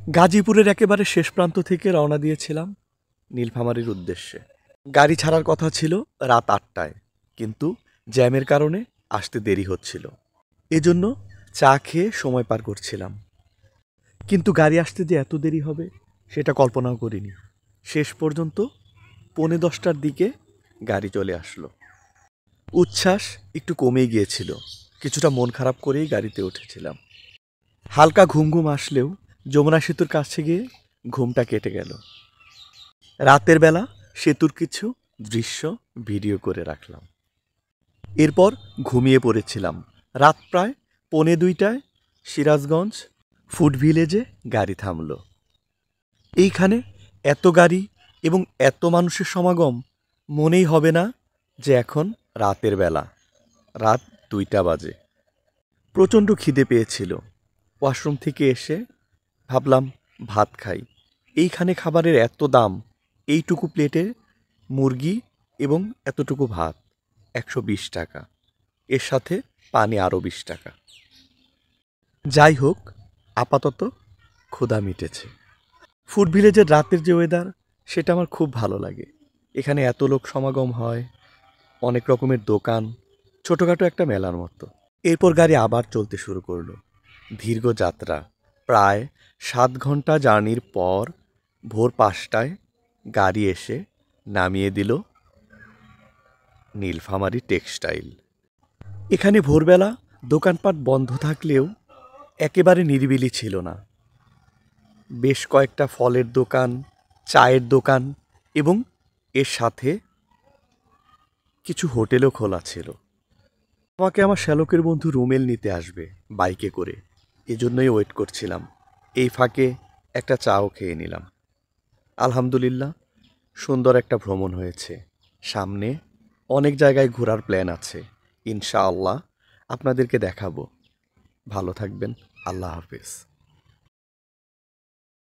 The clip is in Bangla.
গাজীপুরের একেবারে শেষ প্রান্ত থেকে রওনা দিয়েছিলাম নীলফামারীর উদ্দেশ্যে। গাড়ি ছাড়ার কথা ছিল রাত ৮টায়, কিন্তু জ্যামের কারণে আসতে দেরি হচ্ছিল। এজন্য চা খেয়ে সময় পার করছিলাম। কিন্তু গাড়ি আসতে যে এত দেরি হবে সেটা কল্পনাও করিনি। শেষ পর্যন্ত 10:45টার দিকে গাড়ি চলে আসলো। উচ্ছ্বাস একটু কমেই গিয়েছিল, কিছুটা মন খারাপ করেই গাড়িতে উঠেছিলাম। হালকা ঘুম ঘুম আসলেও যমুনা সেতুর কাছে গিয়ে ঘুমটা কেটে গেল। রাতের বেলা সেতুর কিছু দৃশ্য ভিডিও করে রাখলাম। এরপর ঘুমিয়ে পড়েছিলাম। রাত প্রায় 1:45টায় সিরাজগঞ্জ ফুড ভিলেজে গাড়ি থামল। এইখানে এত গাড়ি এবং এত মানুষের সমাগম, মনেই হবে না যে এখন রাতের বেলা। রাত 2টা বাজে। প্রচণ্ড খিদে পেয়েছিল। ওয়াশরুম থেকে এসে ভাবলাম ভাত খাই। এইখানে খাবারের এত দাম, এইটুকু প্লেটে মুরগি এবং এতটুকু ভাত 120 টাকা, এর সাথে পানি আরও 20 টাকা। যাই হোক, আপাতত ক্ষুধা মিটেছে। ফুড ভিলেজের রাতের যে ওয়েদার, সেটা আমার খুব ভালো লাগে। এখানে এত লোক সমাগম হয়, অনেক রকমের দোকান, ছোটোখাটো একটা মেলার মতো। এরপর গাড়ি আবার চলতে শুরু করলো। দীর্ঘ যাত্রা, প্রায় 7 ঘন্টা জার্নির পর ভোর 5টায় গাড়ি এসে নামিয়ে দিল নীলফামারী টেক্সটাইল। এখানে ভোরবেলা দোকানপাট বন্ধ থাকলেও একেবারে নিরিবিলি ছিল না। বেশ কয়েকটা ফলের দোকান, চায়ের দোকান এবং এর সাথে কিছু হোটেলও খোলা ছিল। আমাকে আমার শ্যালকের বন্ধু রুমেল নিতে আসবে বাইকে করে, এজন্যই ওয়েট করছিলাম। এই ফাঁকে একটা চাও খেয়ে নিলাম। আলহামদুলিল্লাহ, সুন্দর একটা ভ্রমণ হয়েছে। সামনে অনেক জায়গায় ঘোরার প্ল্যান আছে, ইনশাআল্লাহ আপনাদেরকে দেখাবো। ভালো থাকবেন। আল্লাহ হাফেজ।